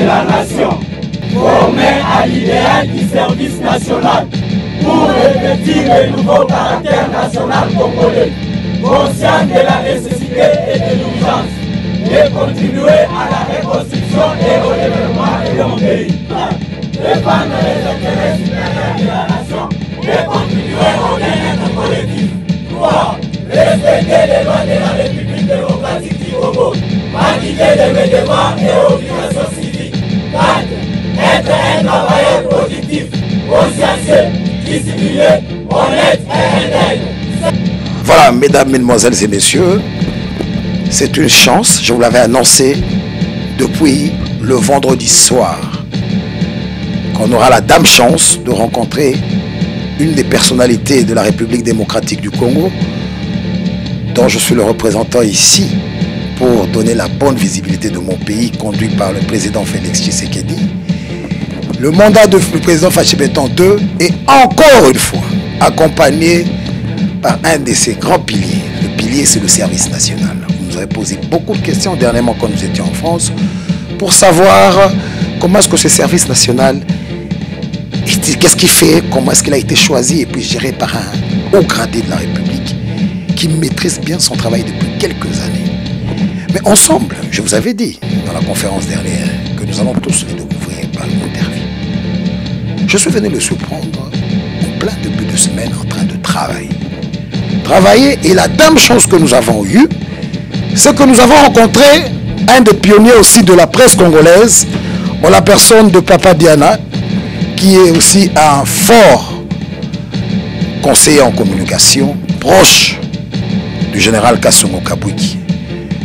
de la nation, formés à l'idéal du service national, pour revêtir le nouveau caractère national congolais, conscient de la nécessité et de l'urgence de continuer à la reconstruction et au développement de mon pays, défendre les intérêts supérieurs de la nation, de contribuer au bien-être collectif. 3. Respecter les lois de la République démocratique du Congo, pratiquer les médicaments et obligations civiques. 4. Être un travailleur positif, consciencieux, discipliné, honnête et intègre. Voilà, mesdames, mesdemoiselles et messieurs, c'est une chance, je vous l'avais annoncé depuis le vendredi soir, qu'on aura la dame chance de rencontrer une des personnalités de la République démocratique du Congo, dont je suis le représentant ici pour donner la bonne visibilité de mon pays, conduit par le président Félix Tshisekedi. Le mandat du président Fachi Beton II est encore une fois accompagné par un de ses grands piliers. Le pilier, c'est le service national. Vous nous avez posé beaucoup de questions dernièrement quand nous étions en France pour savoir comment est-ce que ce service national, qu'est-ce qu'il fait, comment est-ce qu'il a été choisi et puis géré par un haut gradé de la République qui maîtrise bien son travail depuis quelques années. Mais ensemble, je vous avais dit dans la conférence dernière que nous allons tous les découvrir par l'interview. Je suis venu le surprendre en plein début de semaine en train de travailler. Et la dame chance que nous avons eue, c'est que nous avons rencontré un des pionniers aussi de la presse congolaise, en la personne de Papa Diana, qui est aussi un fort conseiller en communication, proche du général Kassongo Kabwiki.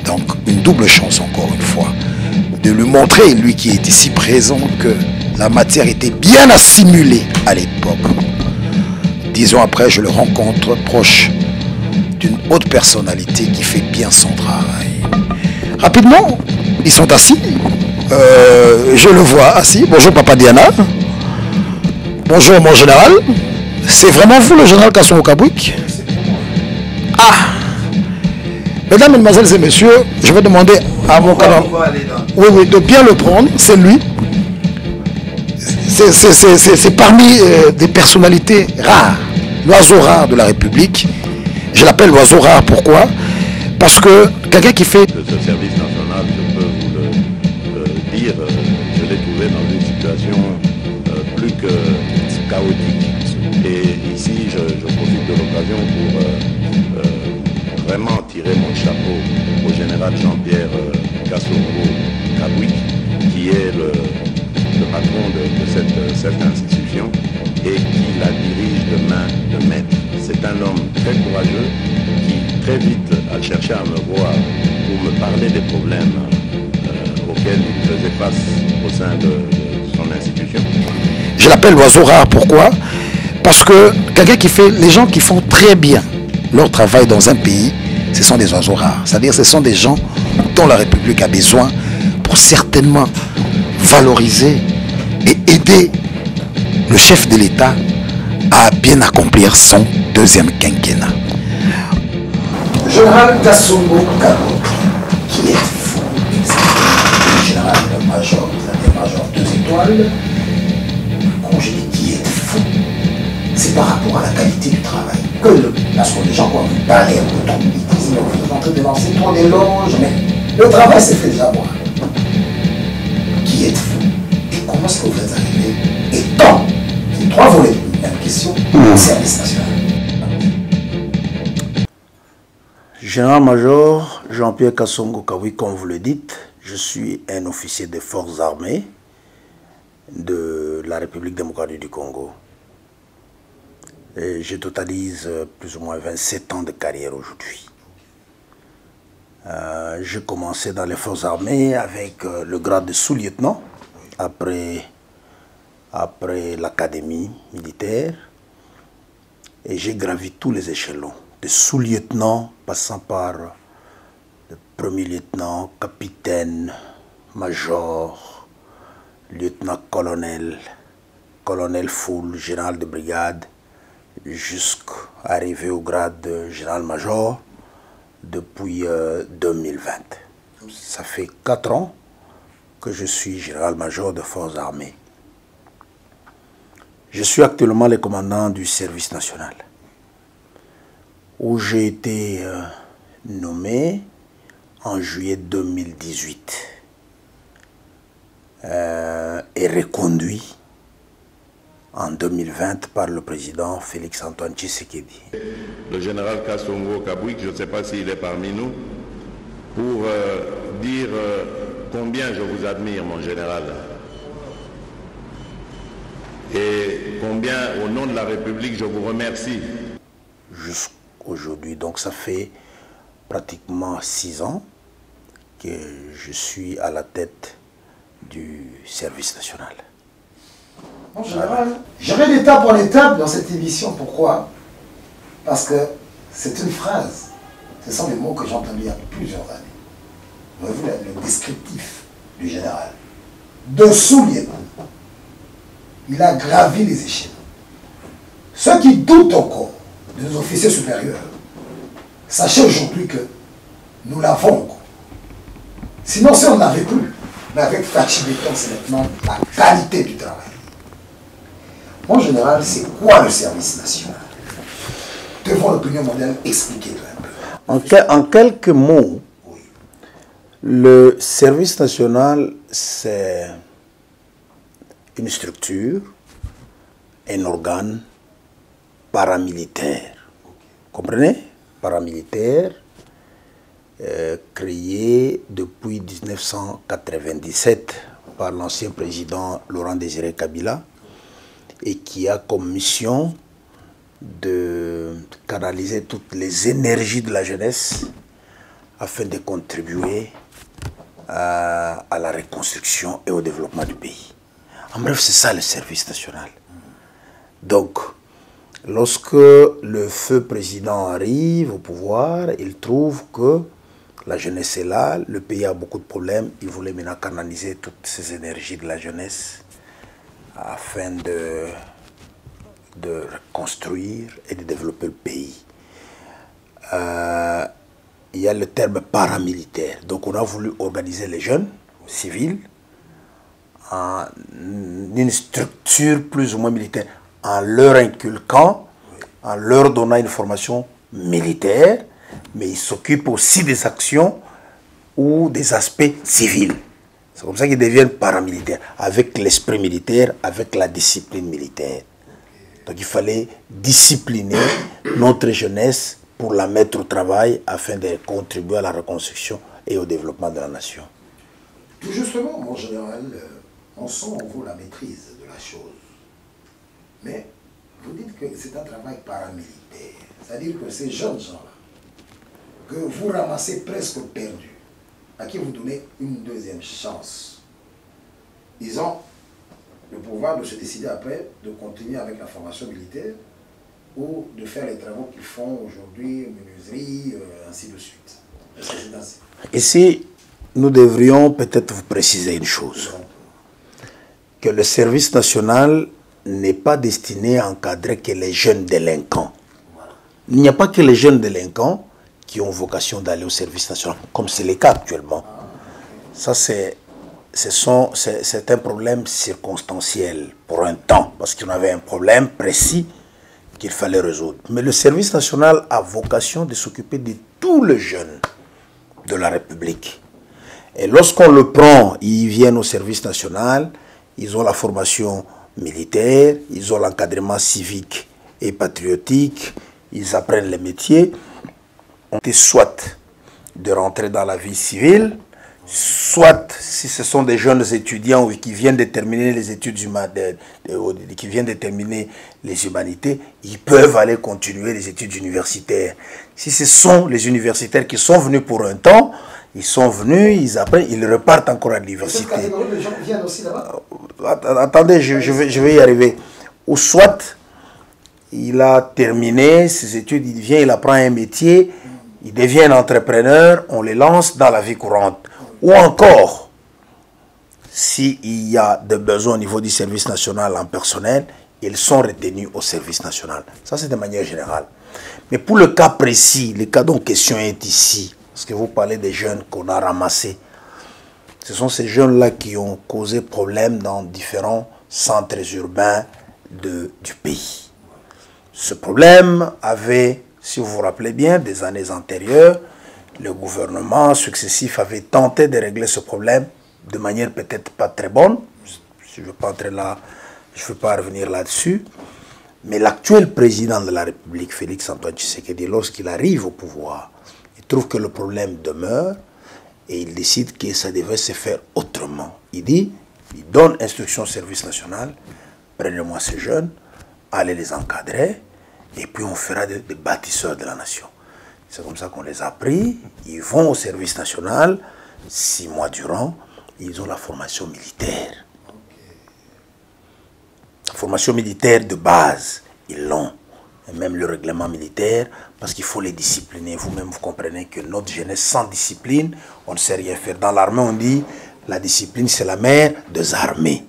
Donc une double chance encore une fois, de lui montrer, lui qui est ici présent, que la matière était bien assimilée à l'époque. 10 ans après, je le rencontre proche d'une haute personnalité qui fait bien son travail. Rapidement, ils sont assis. Je le vois assis. Bonjour Papa Diana. Bonjour mon général. C'est vraiment vous le général Kassongo Kabwiki? Ah! Mesdames, mesdemoiselles et messieurs, je vais demander à mon camarade de bien le prendre. C'est lui. C'est parmi des personnalités rares, l'oiseau rare de la République. Je l'appelle l'oiseau rare, pourquoi? Parce que quelqu'un qui fait... Ce service national, je peux vous le dire, je l'ai trouvé dans une situation plus que chaotique. Et ici, je profite de l'occasion pour vraiment tirer mon chapeau au général Jean-Pierre Kassongo Kabwiki, qui est le patron de cette institution et qui la dirige de main de maître. C'est un homme très courageux qui très vite a cherché à me voir pour me parler des problèmes auxquels il faisait face au sein de son institution. Je l'appelle l'oiseau rare, pourquoi? Parce que quelqu'un qui fait, les gens qui font très bien leur travail dans un pays, ce sont des oiseaux rares. C'est-à-dire ce sont des gens dont la République a besoin pour certainement valoriser et aider le chef de l'État à bien accomplir son deuxième quinquennat. Général Kassongo Kabwiki, qui est fou, général major, c'est-à-dire major 2 étoiles, quand je dis qui est fou, c'est par rapport à la qualité du travail. Parce que les gens, quand vous parlez autant, ils disent, mais vous êtes en train de lancer trop d'éloges, mais le travail c'est fait déjà moi. Qui êtes vous? Et comment est-ce que vous êtes arrivé? Et tant, c'est 3 volets, même question, service national. Général-major Jean-Pierre Kassongo Kabwiki, comme vous le dites, je suis un officier des forces armées de la République démocratique du Congo. Et je totalise plus ou moins 27 ans de carrière aujourd'hui. J'ai commencé dans les forces armées avec le grade de sous-lieutenant après l'académie militaire, et j'ai gravi tous les échelons, de sous-lieutenant passant par le premier lieutenant, capitaine, major, lieutenant-colonel, colonel full, général de brigade, jusqu'à arriver au grade de que je suis général-major de forces armées. Je suis actuellement le commandant du service national, où j'ai été nommé en juillet 2018 et reconduit en 2020 par le président Félix-Antoine Tshisekedi. Le général Kassongo Kabouik, je ne sais pas s'il est parmi nous, pour dire combien je vous admire, mon général, et combien, au nom de la République, je vous remercie. Jusqu'aujourd'hui, donc ça fait pratiquement 6 ans que je suis à la tête du service national. Mon général, je vais d'étape en étape dans cette émission. Pourquoi? Parce que c'est une phrase. Ce sont des mots que j'ai entendus il y a plusieurs années. Vous avez vu le descriptif du général. Dessous les coups, il a gravi les échelles. Ceux qui doutent encore de nos officiers supérieurs, sachez aujourd'hui que nous l'avons encore. Sinon, si on n'avait plus, mais avec Fachibeton, c'est maintenant la qualité du travail. Mon général, c'est quoi le service national? Devant l'opinion mondiale, expliquez-le un peu. En quelques mots, Oui. le service national, c'est une structure, un organe paramilitaire. Comprenez? Paramilitaire, créé depuis 1997 par l'ancien président Laurent Désiré Kabila et qui a comme mission de canaliser toutes les énergies de la jeunesse afin de contribuer à la reconstruction et au développement du pays. En bref, c'est ça le service national. Donc, lorsque le feu président arrive au pouvoir, il trouve que la jeunesse est là, le pays a beaucoup de problèmes, il voulait maintenant canaliser toutes ces énergies de la jeunesse afin de reconstruire et de développer le pays. Il y a le terme paramilitaire. Donc on a voulu organiser les jeunes civils en une structure plus ou moins militaire, en leur inculquant, en leur donnant une formation militaire, mais ils s'occupent aussi des actions ou des aspects civils. C'est comme ça qu'ils deviennent paramilitaires, avec l'esprit militaire, avec la discipline militaire. Donc il fallait discipliner notre jeunesse pour la mettre au travail afin de contribuer à la reconstruction et au développement de la nation. Tout justement, mon général, on sent en vous la maîtrise de la chose. Mais vous dites que c'est un travail paramilitaire. C'est-à-dire que ces jeunes gens-là, que vous ramassez presque perdus, à qui vous donnez une deuxième chance, ils ont le pouvoir de se décider après de continuer avec la formation militaire ou de faire les travaux qu'ils font aujourd'hui, menuiserie, ainsi de suite. Est-ce que c'est ainsi? Ici, nous devrions peut-être vous préciser une chose. Que le service national n'est pas destiné à encadrer que les jeunes délinquants. Il n'y a pas que les jeunes délinquants qui ont vocation d'aller au service national, comme c'est le cas actuellement. Ça, c'est un problème circonstanciel pour un temps, parce qu'on avait un problème précis qu'il fallait résoudre. Mais le service national a vocation de s'occuper de tous les jeunes de la République. Et lorsqu'on le prend, ils viennent au service national, ils ont la formation militaire, ils ont l'encadrement civique et patriotique, ils apprennent les métiers. On est soit de rentrer dans la vie civile, soit si ce sont des jeunes étudiants qui viennent de terminer les études qui viennent de terminer les humanités, ils peuvent aller continuer les études universitaires. Si ce sont les universitaires qui sont venus pour un temps, ils sont venus, ils apprennent, ils repartent encore à l'université. Cette catégorie de gens viennent aussi là-bas? Attendez, je vais y arriver. Ou soit il a terminé ses études, il vient, il apprend un métier, il devient un entrepreneur, on les lance dans la vie courante. Ou encore, s'il y a des besoins au niveau du service national en personnel, ils sont retenus au service national. Ça, c'est de manière générale. Mais pour le cas précis, le cas dont question est ici, parce que vous parlez des jeunes qu'on a ramassés, Ce sont ces jeunes-là qui ont causé problème dans différents centres urbains du pays. Ce problème avait, si vous vous rappelez bien, des années antérieures, le gouvernement successif avait tenté de régler ce problème de manière peut-être pas très bonne. Je ne veux pas entrer là, je ne veux pas revenir là-dessus. Mais l'actuel président de la République, Félix-Antoine Tshisekedi, lorsqu'il arrive au pouvoir, il trouve que le problème demeure et il décide que ça devait se faire autrement. Il dit, il donne instruction au service national, prenez-moi ces jeunes, allez les encadrer, et puis on fera des bâtisseurs de la nation. C'est comme ça qu'on les a pris, ils vont au service national, 6 mois durant, ils ont la formation militaire. La formation militaire de base, ils l'ont. Et même le règlement militaire, parce qu'il faut les discipliner. Vous-même, vous comprenez que notre jeunesse sans discipline, on ne sait rien faire. Dans l'armée, on dit, la discipline, c'est la mère des armées.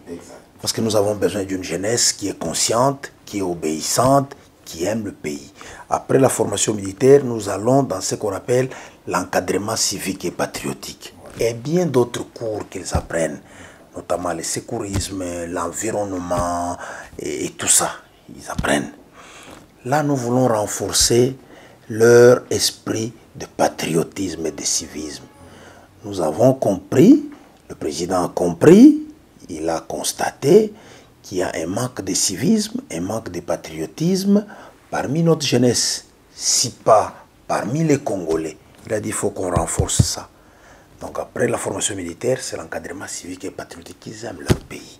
Parce que nous avons besoin d'une jeunesse qui est consciente, qui est obéissante, qui aime le pays. Après la formation militaire, nous allons dans ce qu'on appelle l'encadrement civique et patriotique. Et bien d'autres cours qu'ils apprennent, notamment le secourisme, l'environnement et tout ça. Ils apprennent. Là, nous voulons renforcer leur esprit de patriotisme et de civisme. Nous avons compris, le président a compris, il a constaté qu'il y a un manque de civisme, un manque de patriotisme parmi notre jeunesse, si pas parmi les Congolais. Il a dit qu'il faut qu'on renforce ça. Donc après la formation militaire, c'est l'encadrement civique et patriotique qui aiment leur pays,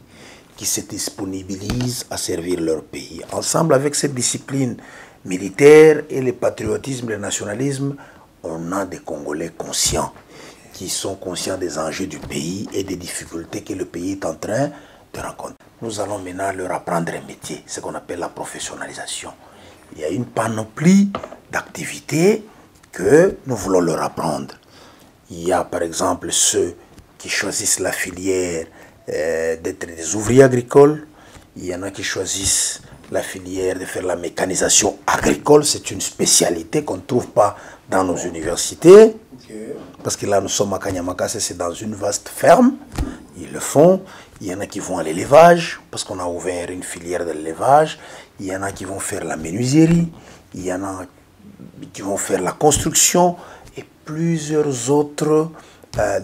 qui se disponibilisent à servir leur pays. Ensemble avec cette discipline militaire et le patriotisme, le nationalisme, on a des Congolais conscients, qui sont conscients des enjeux du pays et des difficultés que le pays est en train de rencontrer. Nous allons maintenant leur apprendre un métier, ce qu'on appelle la professionnalisation. Il y a une panoplie d'activités que nous voulons leur apprendre. Il y a par exemple ceux qui choisissent la filière d'être des ouvriers agricoles. Il y en a qui choisissent la filière de faire la mécanisation agricole. C'est une spécialité qu'on ne trouve pas dans nos universités. Parce que là, nous sommes à Kanyamakase, c'est dans une vaste ferme. Ils le font. Il y en a qui vont à l'élevage, parce qu'on a ouvert une filière de l'élevage. Il y en a qui vont faire la menuiserie. Il y en a qui vont faire la construction. Et plusieurs autres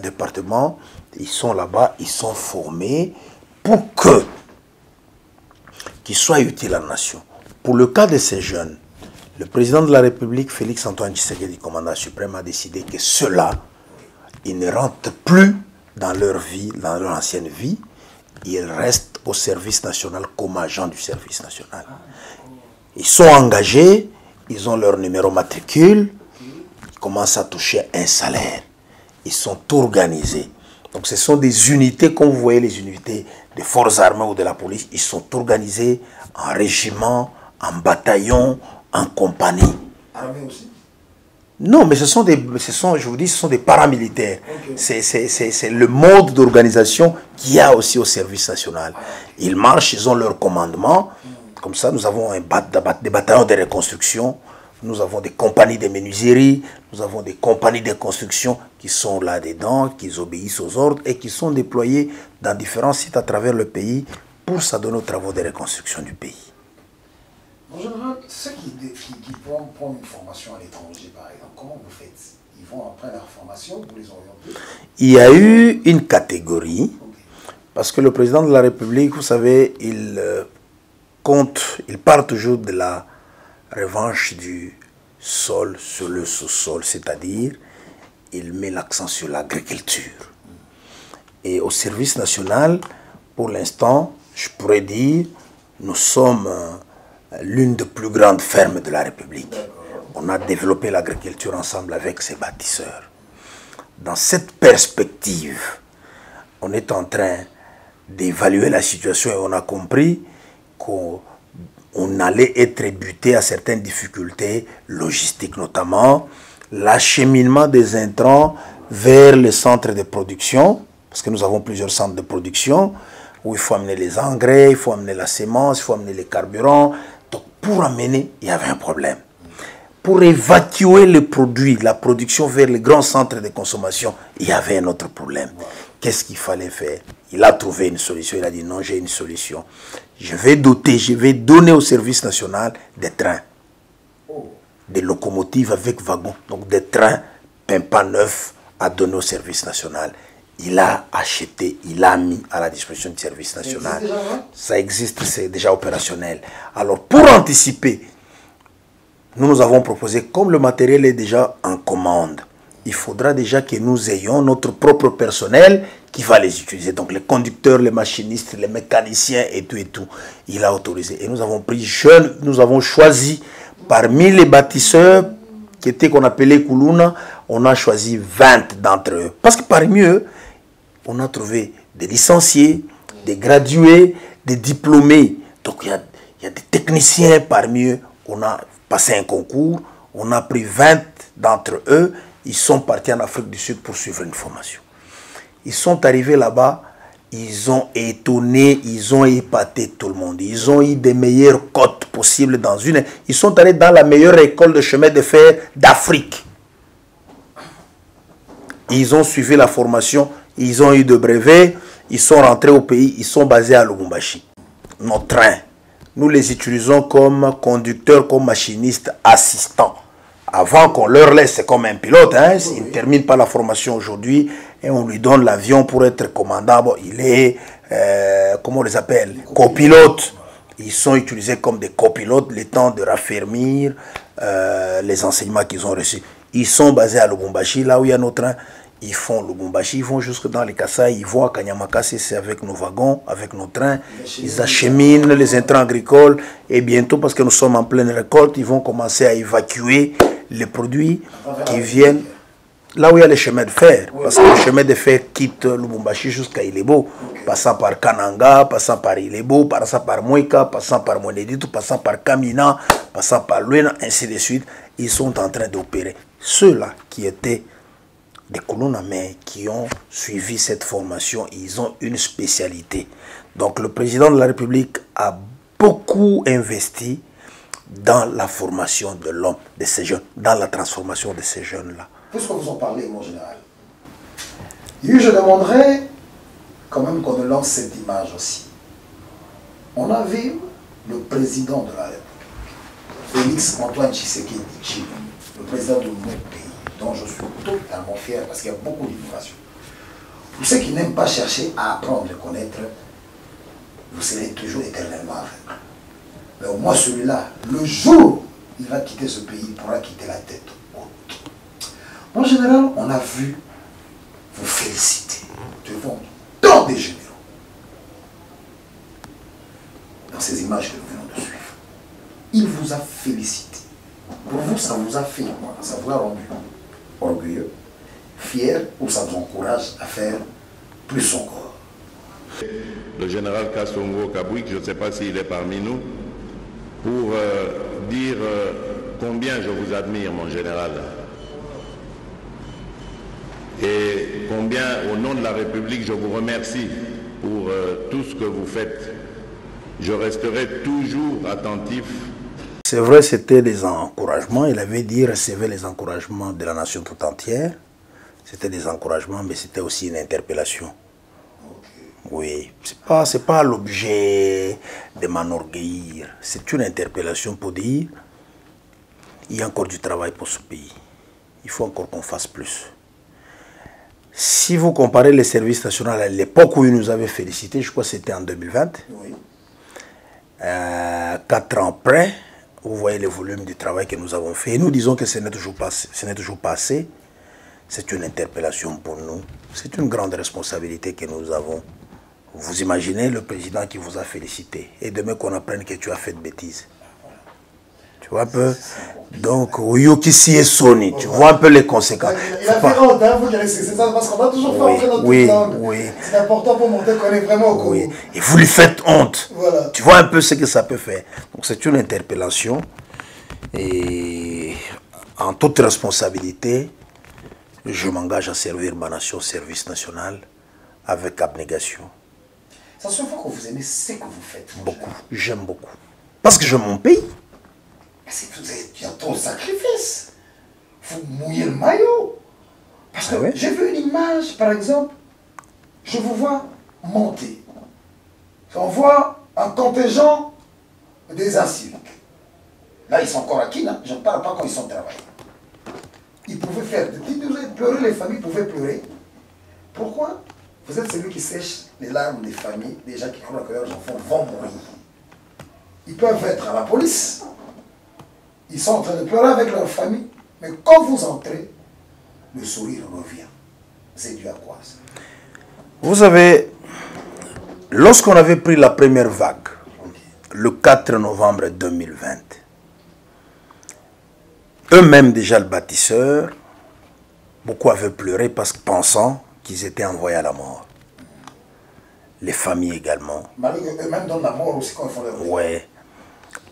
départements, ils sont là-bas, ils sont formés pour qu'ils soient utiles à la nation. Pour le cas de ces jeunes, le président de la République, Félix-Antoine Tshisekedi, commandant suprême, a décidé que ceux-là, ils ne rentrent plus dans leur vie, dans leur ancienne vie, ils restent au service national comme agents du service national. Ils sont engagés, ils ont leur numéro matricule, commencent à toucher un salaire. Ils sont organisés. Donc ce sont des unités, comme vous voyez les unités des forces armées ou de la police, ils sont organisés en régiment, en bataillon, en compagnie. Armée aussi? Non, mais je vous dis, ce sont des paramilitaires. Okay. C'est le mode d'organisation qu'il y a aussi au service national. Ils marchent, ils ont leur commandement. Comme ça, nous avons des bataillons de reconstruction. Nous avons des compagnies de menuiserie, nous avons des compagnies de construction qui sont là-dedans, qui obéissent aux ordres et qui sont déployées dans différents sites à travers le pays pour s'adonner aux travaux de reconstruction du pays. En général, ceux qui vont prendre une formation à l'étranger, par exemple, comment vous faites? Ils vont après leur formation, vous les orientez? Il y a eu une catégorie, parce que le président de la République, vous savez, il parle toujours de la revanche du sol sur le sous-sol, c'est-à-dire il met l'accent sur l'agriculture. Et au service national, pour l'instant, je pourrais dire, nous sommes l'une des plus grandes fermes de la République. On a développé l'agriculture ensemble avec ses bâtisseurs. Dans cette perspective, on est en train d'évaluer la situation et on a compris qu'on allait être buté à certaines difficultés logistiques, notamment l'acheminement des intrants vers les centres de production, parce que nous avons plusieurs centres de production, où il faut amener les engrais, il faut amener la sémence, il faut amener les carburants. Donc pour amener, il y avait un problème. Pour évacuer les produits, la production vers les grands centres de consommation, il y avait un autre problème. qu'est-ce qu'il fallait faire? Il a trouvé une solution. Il a dit non, j'ai une solution. Je vais donner au service national des trains, des locomotives avec wagons, donc des trains pimpants neufs à donner au service national. Il a acheté, il a mis à la disposition du service national. Ça existe, c'est déjà opérationnel. Alors, pour anticiper, nous avons proposé, comme le matériel est déjà en commande, il faudra déjà que nous ayons notre propre personnel qui va les utiliser. Donc, les conducteurs, les machinistes, les mécaniciens et tout et tout. Il a autorisé. Et nous avons pris jeunes, nous avons choisi parmi les bâtisseurs qui étaient qu'on appelait Koulouna, on a choisi 20 d'entre eux. Parce que parmi eux, on a trouvé des licenciés, des gradués, des diplômés. Donc il y a des techniciens parmi eux. On a passé un concours, on a pris 20 d'entre eux. Ils sont partis en Afrique du Sud pour suivre une formation. Ils sont arrivés là-bas, ils ont étonné, ils ont épaté tout le monde. Ils ont eu des meilleures cotes possibles dans une... Ils sont allés dans la meilleure école de chemin de fer d'Afrique. Ils ont suivi la formation, ils ont eu de brevets, ils sont rentrés au pays, ils sont basés à Lubumbashi. Nos trains, nous les utilisons comme conducteurs, comme machinistes, assistants. Avant qu'on leur laisse, c'est comme un pilote, hein, il ne termine pas la formation aujourd'hui et on lui donne l'avion pour être commandant. Bon, il est, comment on les appelle, copilote. Ils sont utilisés comme des copilotes le temps de raffermir les enseignements qu'ils ont reçus. Ils sont basés à Lubumbashi, là où il y a nos trains. Ils font Lubumbashi, ils vont jusque dans les Kassai, ils vont à Kanyamakasi, c'est avec nos wagons, avec nos trains. Ils acheminent les intrants agricoles et bientôt, parce que nous sommes en pleine récolte, ils vont commencer à évacuer les produits qui viennent là où il y a les chemins de fer. Parce que le chemin de fer quitte Lubumbashi jusqu'à Ilebo, passant par Kananga, passant par Ilebo, passant par Moika, passant par Monedito, passant par Kamina, passant par Luena, ainsi de suite. Ils sont en train d'opérer. Ceux-là qui étaient des Koulouna, mais qui ont suivi cette formation, ils ont une spécialité. Donc le président de la République a beaucoup investi dans la formation de l'homme, de ces jeunes, dans la transformation de ces jeunes-là. Puisque vous en parlez, mon général, je demanderais quand même qu'on nous lance cette image aussi. On a vu le président de la République, Félix Antoine Tshisekedi Tshilombo, le président de mon pays, dont je suis totalement fier parce qu'il y a beaucoup d'innovation. Pour ceux qui n'aiment pas chercher à apprendre et connaître, vous serez toujours éternellement avec. Mais au moins celui-là, le jour où il va quitter ce pays, il pourra quitter la tête haute. En général, on a vu vous féliciter devant tant de généraux. Dans ces images que nous venons de suivre, il vous a félicité. Pour vous, ça vous a fait quoi? Ça vous a rendu orgueilleux, fier, ou ça vous encourage à faire plus encore? Le général Kassongo Kabouik, je ne sais pas s'il est parmi nous, pour dire combien je vous admire, mon général, et combien, au nom de la République, je vous remercie pour tout ce que vous faites. Je resterai toujours attentif. C'est vrai, c'était des encouragements. Il avait dit recevoir les encouragements de la nation tout entière. C'était des encouragements, mais c'était aussi une interpellation. Oui, c'est pas l'objet de m'enorgueillir. C'est une interpellation pour dire il y a encore du travail pour ce pays. Il faut encore qu'on fasse plus. Si vous comparez les services nationaux à l'époque où ils nous avaient félicités, je crois que c'était en 2020, oui. 4 ans après, vous voyez le volume du travail que nous avons fait. Et nous disons que ce n'est toujours pas assez. C'est une interpellation pour nous. C'est une grande responsabilité que nous avons. Vous imaginez le président qui vous a félicité. Et demain qu'on apprenne que tu as fait de bêtises. Tu vois un peu? Donc, Yoki est Sony. Tu vois un peu les conséquences. Il a fait honte, hein, vous connaissez ça, parce qu'on va toujours faire entrer dans toute langue. Oui. C'est important pour montrer qu'on est vraiment au courant. Oui. Et vous lui faites honte. Voilà. Tu vois un peu ce que ça peut faire. Donc, c'est une interpellation. Et en toute responsabilité, je m'engage à servir ma nation au service national avec abnégation. Ça se voit que vous aimez ce que vous faites. Beaucoup. J'aime beaucoup. Parce que j'aime mon pays. Il y a trop de sacrifices. Vous mouillez le maillot. Parce que j'ai vu une image, par exemple, je vous vois monter. On voit un contingent des inciviques. Là, ils sont encore acquis, là. Je ne parle pas quand ils sont travaillés. Ils pouvaient faire des petites pleurer, les familles pouvaient pleurer. Pourquoi? Vous êtes celui qui sèche les larmes des familles, des gens qui croient que leurs enfants vont mourir. Ils peuvent être à la police. Ils sont en train de pleurer avec leur famille. Mais quand vous entrez, le sourire revient. C'est dû à quoi ça? Vous savez, lorsqu'on avait pris la première vague, le 4 novembre 2020, eux-mêmes déjà le bâtisseur, beaucoup avaient pleuré parce que pensant qu'ils étaient envoyés à la mort. Les familles également. Malgré eux-mêmes donnent la mort aussi quand ils font leur vie. Ouais.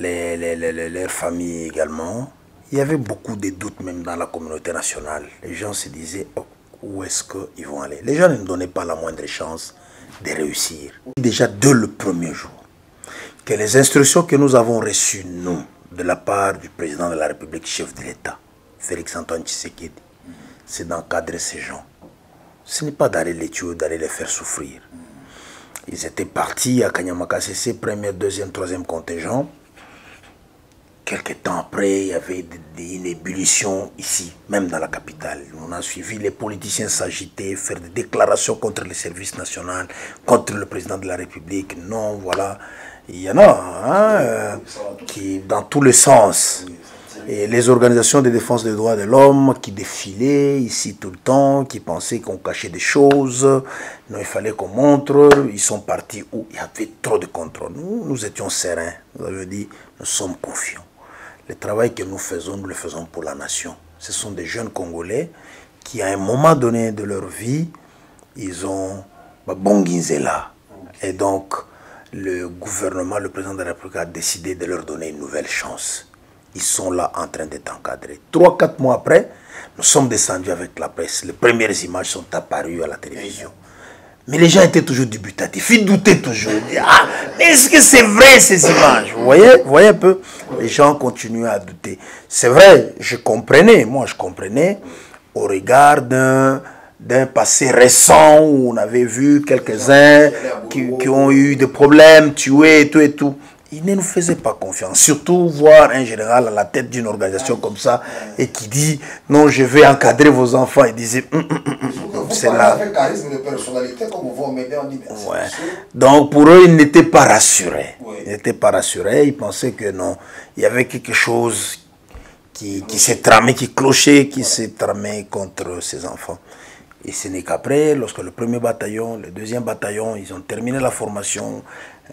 Les familles également. Il y avait beaucoup de doutes même dans la communauté nationale. Les gens se disaient, oh, où est-ce qu'ils vont aller? Les gens ne donnaient pas la moindre chance de réussir. Déjà dès le premier jour, que les instructions que nous avons reçues, nous, de la part du président de la République, chef de l'État, Félix-Antoine Tshisekedi, c'est d'encadrer ces gens. Ce n'est pas d'aller les tuer, d'aller les faire souffrir. Ils étaient partis à Kanyamakasese, premier, deuxième, troisième contingent. Quelques temps après, il y avait une ébullition ici, même dans la capitale. On a suivi les politiciens s'agiter, faire des déclarations contre le service national, contre le président de la République. Non, voilà. Il y en a qui, dans tous les sens. Et les organisations de défense des droits de l'homme qui défilaient ici tout le temps, qui pensaient qu'on cachait des choses. Non, il fallait qu'on montre. Ils sont partis où il y avait trop de contrôle. Nous étions sereins. Nous avions dit, nous sommes confiants. Le travail que nous faisons, nous le faisons pour la nation. Ce sont des jeunes Congolais qui, à un moment donné de leur vie, ils ont Bonginzela. Et donc, le gouvernement, le président de la République a décidé de leur donner une nouvelle chance. Ils sont là en train d'être encadrés. 3-4 mois après, nous sommes descendus avec la presse. Les premières images sont apparues à la télévision. Mais les gens étaient toujours dubitatifs. Ils doutaient toujours. Ah, est-ce que c'est vrai ces images? Vous voyez un peu? Les gens continuaient à douter. C'est vrai, je comprenais. Moi, je comprenais au regard d'un passé récent où on avait vu quelques-uns qui ont eu des problèmes, tués et tout et tout. Ils ne nous faisaient pas confiance. Surtout voir un général à la tête d'une organisation comme ça et qui dit non, je vais encadrer vos enfants. Il disait c'est là. Ouais. Donc pour eux, ils n'étaient pas rassurés. Ils n'étaient pas rassurés. Ils pensaient que non, il y avait quelque chose qui s'est tramé, qui clochait, qui s'est tramé contre ces enfants. Et ce n'est qu'après, lorsque le premier bataillon, le deuxième bataillon, ils ont terminé la formation,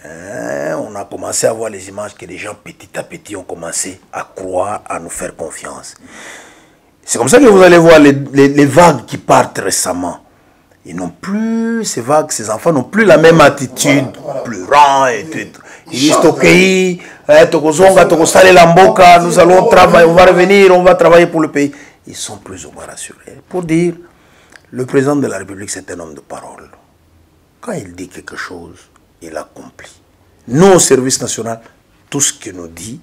on a commencé à voir les images que les gens petit à petit ont commencé à croire, à nous faire confiance. C'est comme ça que vous allez voir les vagues qui partent récemment. Ils n'ont plus, ces vagues, ces enfants n'ont plus la même attitude, pleurant et tout. Ils disent ok, nous allons travailler, on va revenir, on va travailler pour le pays. Ils sont plus ou moins rassurés. Pour dire, le président de la République, c'est un homme de parole. Quand il dit quelque chose, il accomplit. Nous, au service national, tout ce qu'il nous dit,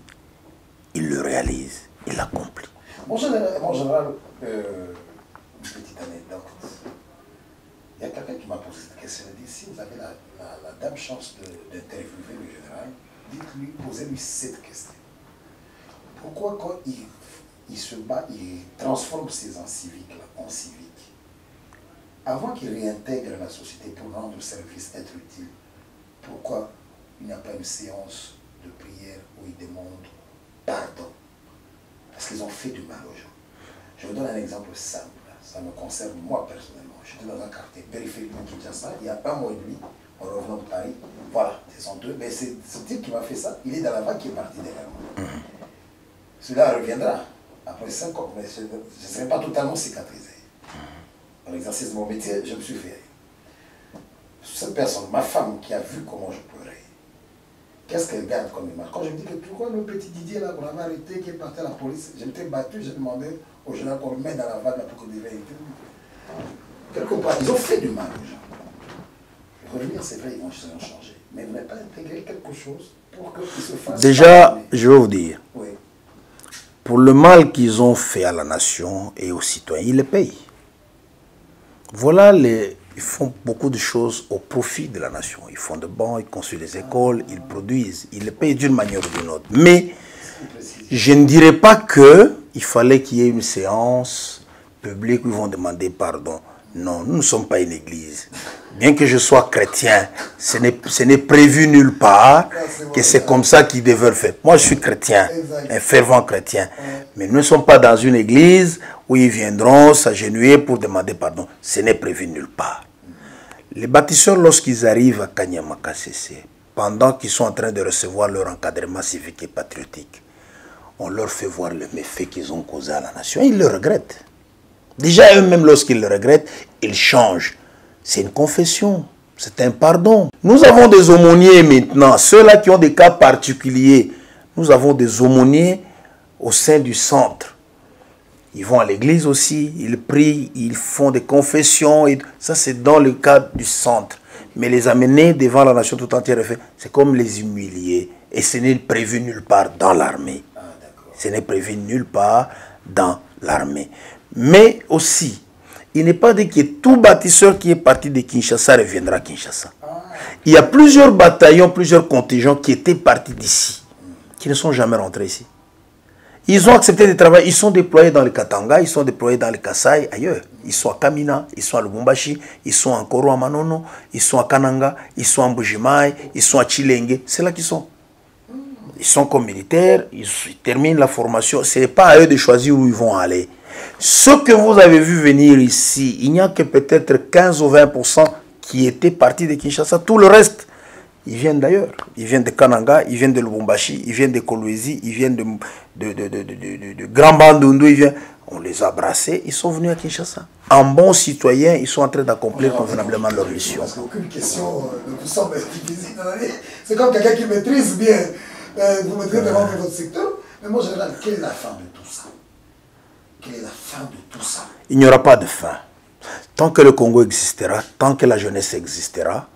il le réalise, il l'accomplit. Mon général, une petite anecdote. Il y a quelqu'un qui m'a posé cette question. Il dit, si vous avez la dame chance d'interviewer le général, dites-lui, posez-lui cette question. Pourquoi quand il se bat, il transforme ces civiques-là en civiques, avant qu'il réintègre la société pour rendre service, être utile, pourquoi il n'y a pas une séance de prière où il demande pardon? Parce qu'ils ont fait du mal aux gens. Je vous donne un exemple simple. Ça me concerne moi personnellement. J'étais dans un quartier périphérique de Kinshasa, il y a un mois et demi, en revenant de Paris. Voilà, ce sont deux. Mais c'est ce type qui m'a fait ça, il est dans la vague qui est parti derrière moi. Celui-là reviendra après 5 ans, mais je ne serai pas totalement cicatrisé. Dans l'exercice de mon métier, je me suis fait. Cette personne, ma femme qui a vu comment je pleurais, qu'est-ce qu'elle garde comme image? Quand je me dis que pourquoi le petit Didier là qu'on avait arrêté, qui est parti à la police, je m'étais battu, j'ai demandé au général qu'on le mette dans la vague là pour qu'il devienne. Quelque part, ils ont fait du mal aux gens. Revenir, c'est vrai, ils vont changer. Mais vous n'avez pas intégré quelque chose pour qu'ils se fassent. Déjà, je vais vous dire, oui, pour le mal qu'ils ont fait à la nation et aux citoyens, ils le payent. Voilà Ils font beaucoup de choses au profit de la nation. Ils font de bancs, ils construisent des écoles, ils produisent, ils les payent d'une manière ou d'une autre. Mais je ne dirais pas qu'il fallait qu'il y ait une séance publique où ils vont demander pardon. Non, nous ne sommes pas une église. Bien que je sois chrétien, ce n'est prévu nulle part que c'est comme ça qu'ils devaient le faire. Moi, je suis chrétien, un fervent chrétien. Mais nous ne sommes pas dans une église où ils viendront s'agenouiller pour demander pardon. Ce n'est prévu nulle part. Les bâtisseurs, lorsqu'ils arrivent à Kanyama-Kasese, pendant qu'ils sont en train de recevoir leur encadrement civique et patriotique, on leur fait voir le méfait qu'ils ont causé à la nation. Ils le regrettent. Déjà, eux-mêmes, lorsqu'ils le regrettent, ils changent. C'est une confession, c'est un pardon. Nous avons des aumôniers maintenant, ceux-là qui ont des cas particuliers. Nous avons des aumôniers au sein du centre. Ils vont à l'église aussi, ils prient, ils font des confessions. Et ça, c'est dans le cadre du centre. Mais les amener devant la nation tout entière, c'est comme les humilier. Et ce n'est prévu nulle part dans l'armée. Ce n'est prévu nulle part dans l'armée. Mais aussi, il n'est pas dit que tout bâtisseur qui est parti de Kinshasa reviendra à Kinshasa. Il y a plusieurs bataillons, plusieurs contingents qui étaient partis d'ici, qui ne sont jamais rentrés ici. Ils ont accepté de travailler, ils sont déployés dans le Katanga, ils sont déployés dans le Kasaï, ailleurs. Ils sont à Kamina, ils sont à Lubumbashi, ils sont à Koro à Manono, ils sont à Kananga, ils sont à Mbujimaï, ils sont à Chilenge. C'est là qu'ils sont. Ils sont comme militaires, ils terminent la formation. Ce n'est pas à eux de choisir où ils vont aller. Ce que vous avez vu venir ici, il n'y a que peut-être 15 ou 20% qui étaient partis de Kinshasa. Tout le reste, ils viennent d'ailleurs. Ils viennent de Kananga, ils viennent de Lubumbashi, ils viennent de Kolwezi, ils viennent de Grand Bandundu. On les a brassés, ils sont venus à Kinshasa. En bons citoyens, ils sont en train d'accomplir convenablement leur mission. Parce qu'aucune question ne vous semble difficile. C'est comme quelqu'un qui maîtrise bien. Vous maîtrisez devant votre secteur. Mais moi, général, quelle est la fin de tout ça? Quelle est la fin de tout ça? Il n'y aura pas de fin. Tant que le Congo existera, tant que la jeunesse existera,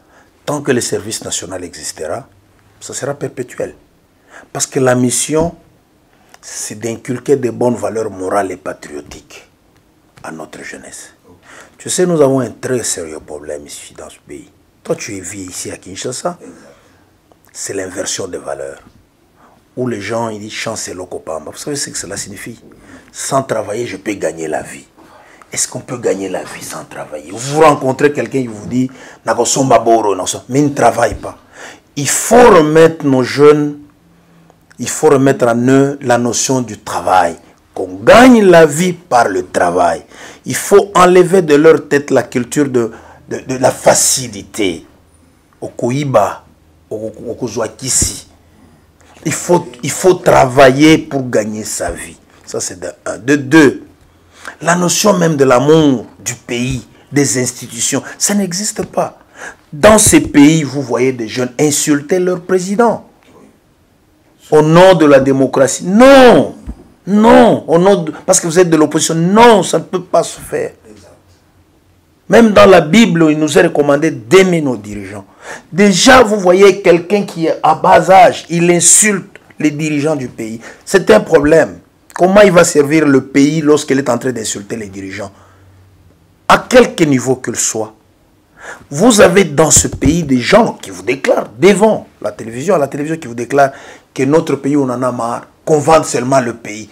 tant que le service national existera, ça sera perpétuel. Parce que la mission, c'est d'inculquer des bonnes valeurs morales et patriotiques à notre jeunesse. Tu sais, nous avons un très sérieux problème ici dans ce pays. Toi, tu vis ici à Kinshasa, c'est l'inversion des valeurs. Où les gens, ils disent chance et lokopamba. Vous savez ce que cela signifie? Sans travailler, je peux gagner la vie. Est-ce qu'on peut gagner la vie sans travailler? Vous rencontrez quelqu'un qui vous dit mais il ne travaille pas. Il faut remettre nos jeunes, il faut remettre en eux la notion du travail. Qu'on gagne la vie par le travail. Il faut enlever de leur tête la culture de la facilité. Au Koiba, au Kozouakisi. Il faut travailler pour gagner sa vie. Ça, c'est de un. De deux, la notion même de l'amour du pays, des institutions, ça n'existe pas. Dans ces pays, vous voyez des jeunes insulter leur président. Au nom de la démocratie. Non! Non! Parce que vous êtes de l'opposition. Non, ça ne peut pas se faire. Même dans la Bible, il nous est recommandé d'aimer nos dirigeants. Déjà, vous voyez quelqu'un qui est à bas âge, il insulte les dirigeants du pays. C'est un problème. Comment il va servir le pays lorsqu'il est en train d'insulter les dirigeants? À quelque niveau qu'il soit. Vous avez dans ce pays des gens qui vous déclarent devant la télévision qui vous déclarent que notre pays, on en a marre, qu'on vende seulement le pays.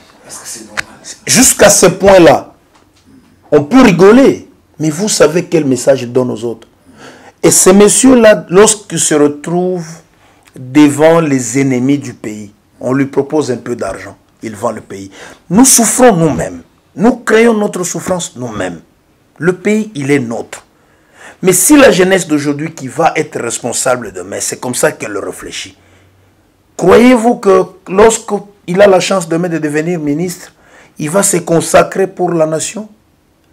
Jusqu'à ce point-là, on peut rigoler. Mais vous savez quel message il donne aux autres. Et ces messieurs-là, lorsqu'ils se retrouvent devant les ennemis du pays, on lui propose un peu d'argent. Il vend le pays. Nous souffrons nous-mêmes. Nous créons notre souffrance nous-mêmes. Le pays, il est nôtre. Mais si la jeunesse d'aujourd'hui qui va être responsable demain, c'est comme ça qu'elle le réfléchit. Croyez-vous que lorsqu'il a la chance demain de devenir ministre, il va se consacrer pour la nation?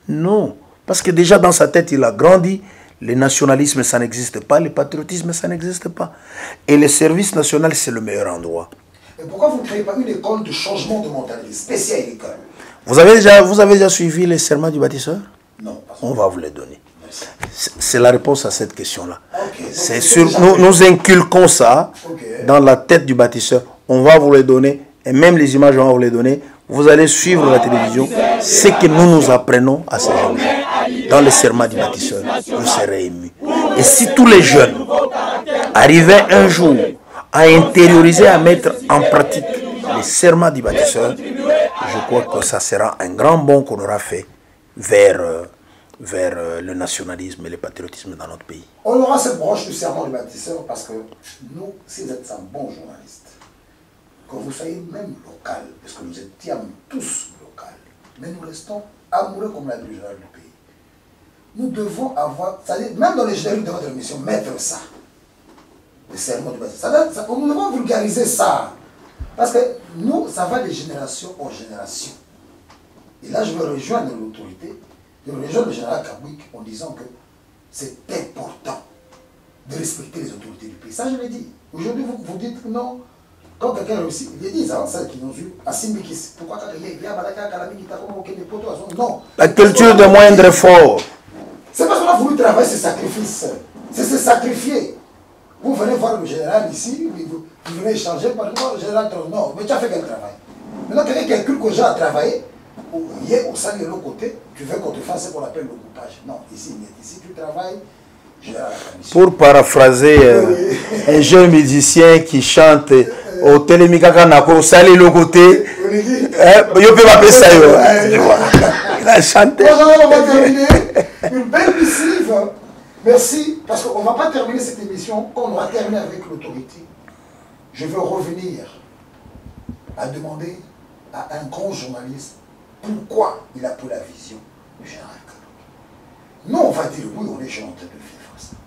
Non. Parce que déjà dans sa tête, il a grandi. Le nationalisme, ça n'existe pas. Le patriotisme, ça n'existe pas. Et le service national, c'est le meilleur endroit. Et pourquoi vous ne créez pas une école de changement de mentalité, spéciale école? Vous avez déjà suivi les serments du bâtisseur? Non. On va vous les donner. C'est la réponse à cette question-là. Okay. Nous inculquons ça dans la tête du bâtisseur. On va vous les donner. Et même les images, on va vous les donner. Vous allez suivre la télévision. C'est que nous apprenons à ces gens. dans le serment du bâtisseur, vous serez émus. Et si tous les jeunes arrivaient un jour à intérioriser, à mettre en pratique les serments du bâtisseur, je crois que ça sera un grand bond qu'on aura fait vers le nationalisme et le patriotisme dans notre pays. On aura cette branche du serment du bâtisseur parce que nous, si vous êtes un bon journaliste, que vous soyez même local, parce que nous étions tous local, mais nous restons amoureux comme la du général du pays. Nous devons avoir, c'est-à-dire même dans les génériques de votre émission, mettre ça, le serment du bâtisseur. Nous devons vulgariser ça, parce que nous, ça va de génération en génération. Et là, je veux rejoindre l'autorité, je veux rejoindre le général Kabouik en disant que c'est important de respecter les autorités du pays. Ça, je l'ai dit. Aujourd'hui, vous dites que non. Quand quelqu'un réussit, il y a des ancêtres qui nous ont eu à Simbikis. Pourquoi non. La culture de moindre effort. C'est parce qu'on a voulu travailler ce sacrifice. C'est se sacrifier. Vous venez voir le général ici, vous venez échanger par exemple, le général, non, mais tu as fait quel travail? Maintenant, quelqu'un qui calcule que j'ai à travailler, au sein de l'autre côté, tu veux qu'on te fasse ce qu'on appelle le coupage. Non, ici tu travailles. Pour paraphraser un jeune musicien qui chante au Télémikaka Nako, salut le côté, je peux m'appeler ça. Il a chanté. On va terminer une belle missive. Merci, parce qu'on ne va pas terminer cette émission, on va terminer avec l'autorité. Je veux revenir à demander à un grand journaliste pourquoi il a pris la vision du général Kabouik. Nous, on va dire oui, on est en train de vivre ça.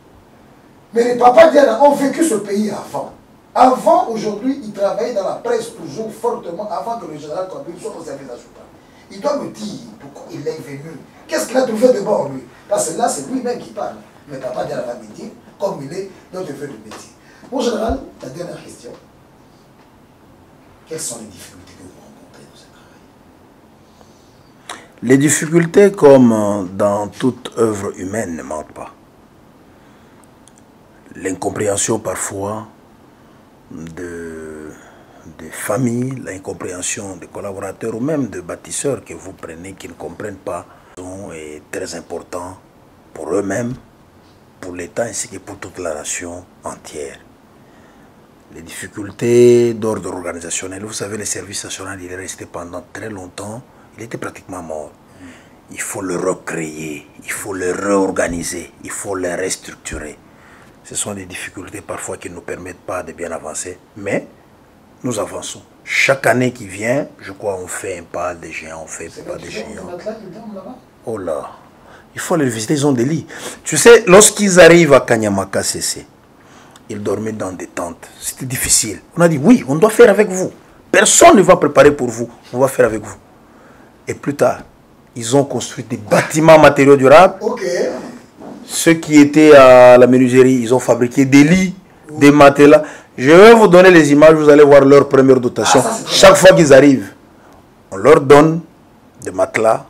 Mais les papas Diana ont vécu ce pays avant. Avant, aujourd'hui, ils travaillaient dans la presse toujours fortement avant que le général Kabouik soit au service national. Il doit me dire pourquoi il est venu. Qu'est-ce qu'il a trouvé de bon lui? Parce que là, c'est lui-même qui parle. Mais papa Diana va me dire, comme il est dans le fait de métier. Mon général, la dernière question. Quelles sont les difficultés que vous rencontrez dans ce travail? Les difficultés, comme dans toute œuvre humaine, ne manquent pas. L'incompréhension parfois des familles, l'incompréhension des collaborateurs ou même de bâtisseurs que vous prenez qui ne comprennent pas est très important pour eux-mêmes, pour l'État ainsi que pour toute la nation entière. Les difficultés d'ordre organisationnel, vous savez, le service national, il est resté pendant très longtemps, il était pratiquement mort. Il faut le recréer, il faut le réorganiser, il faut le restructurer. Ce sont des difficultés parfois qui ne nous permettent pas de bien avancer, mais nous avançons. Chaque année qui vient, je crois, on fait un pas de géant, on fait un pas de géant. Oh là, il faut les visiter, ils ont des lits. Tu sais, lorsqu'ils arrivent à Kanyamaka CC, ils dormaient dans des tentes. C'était difficile. On a dit, oui, on doit faire avec vous. Personne ne va préparer pour vous, on va faire avec vous. Et plus tard, ils ont construit des bâtiments matériaux durables. Okay. Ceux qui étaient à la menuiserie, ils ont fabriqué des lits, des matelas. Je vais vous donner les images, vous allez voir leur première dotation. Chaque fois qu'ils arrivent, on leur donne des matelas,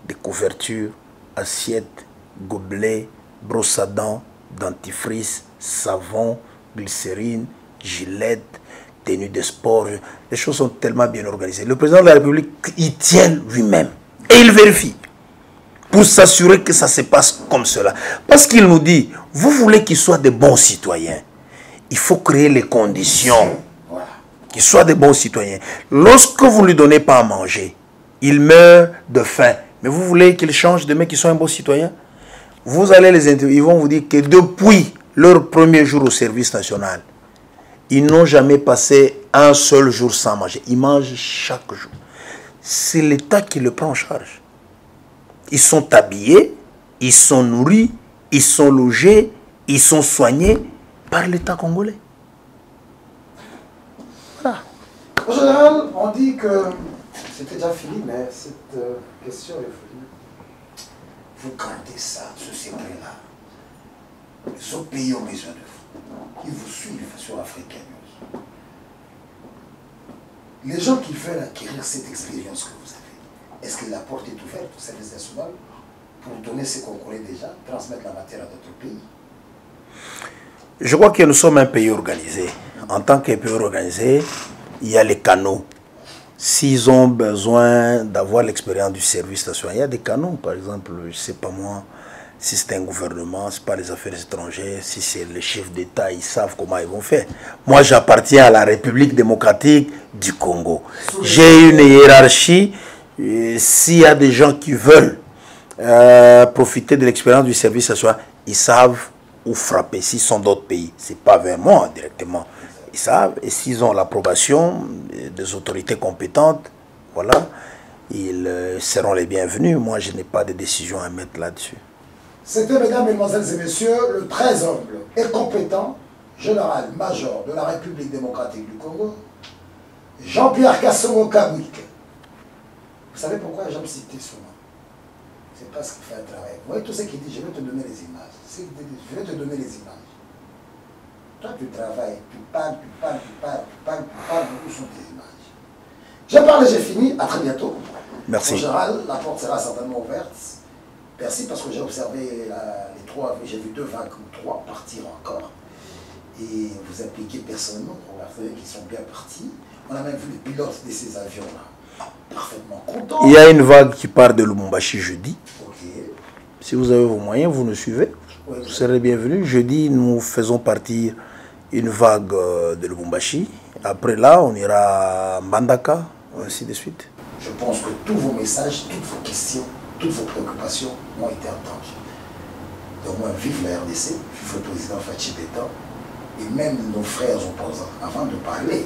des couvertures, assiettes, gobelets, brosses à dents, dentifrice, savon, glycérine, gilette, tenue de sport. Les choses sont tellement bien organisées. Le président de la République, il tient lui-même et il vérifie pour s'assurer que ça se passe comme cela. Parce qu'il nous dit, vous voulez qu'ils soient des bons citoyens. Il faut créer les conditions qu'ils soient des bons citoyens. Lorsque vous ne lui donnez pas à manger, il meurt de faim. Mais vous voulez qu'ils changent demain, qu'ils soient un bon citoyen? Vous allez les interviewer, ils vont vous dire que depuis leur premier jour au service national, ils n'ont jamais passé un seul jour sans manger. Ils mangent chaque jour. C'est l'État qui le prend en charge. Ils sont habillés, ils sont nourris, ils sont logés, ils sont soignés par l'État congolais. Voilà. En général, on dit que c'était déjà fini, mais cette question est finie. Vous gardez ça, ce secret-là. Les autres pays ont besoin de vous. Ils vous suivent sur Africa News. Les gens qui veulent acquérir cette expérience que vous avez, est-ce que la porte est ouverte au service national pour donner ce qu'on connaît déjà, transmettre la matière à d'autres pays? Je crois que nous sommes un pays organisé. En tant que pays organisé, il y a les canaux s'ils ont besoin d'avoir l'expérience du service national, il y a des canons, par exemple, je ne sais pas moi, si c'est un gouvernement, c'est pas les affaires étrangères, si c'est le chef d'État, ils savent comment ils vont faire. Moi, j'appartiens à la République démocratique du Congo. J'ai une hiérarchie. S'il y a des gens qui veulent profiter de l'expérience du service national, ils savent où frapper. S'ils sont d'autres pays, c'est pas vers moi directement. Ils savent, et s'ils ont l'approbation des autorités compétentes, voilà, ils seront les bienvenus. Moi, je n'ai pas de décision à mettre là-dessus. C'était, mesdames, mesdemoiselles et messieurs, le très humble et compétent général-major de la République démocratique du Congo, Jean-Pierre Kassongo Kabwik. Vous savez pourquoi j'aime citer son nom? C'est parce qu'il fait un travail. Vous voyez tout ce qu'il dit, je vais te donner les images. Je vais te donner les images. Toi, tu travailles, tu parles, où sont tes images? J'ai parlé, j'ai fini, à très bientôt. Merci. En général, la porte sera certainement ouverte. Merci parce que j'ai observé les trois, j'ai vu 2 vagues ou 3 partir encore. Et vous impliquez personnellement, regardez qu'ils sont bien partis. On a même vu les pilotes de ces avions-là, parfaitement contents. Il y a une vague qui part de Lubumbashi jeudi. Okay. Si vous avez vos moyens, vous nous suivez. Oui, vous serez bienvenus. Jeudi, nous faisons partir une vague de Lubumbashi. Après là, on ira à Mbandaka, ainsi de suite. Je pense que tous vos messages, toutes vos questions, toutes vos préoccupations ont été entendues. Donc moi, vive la RDC, vive le président Fachi Beta, et même nos frères opposants, avant de parler,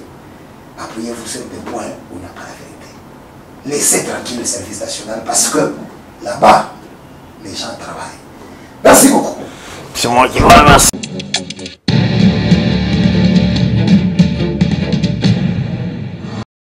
appuyez-vous sur des points où il n'y a pas la vérité. Laissez tranquille le service national parce que là-bas, les gens travaillent. Merci beaucoup. C'est moi qui vous remercie.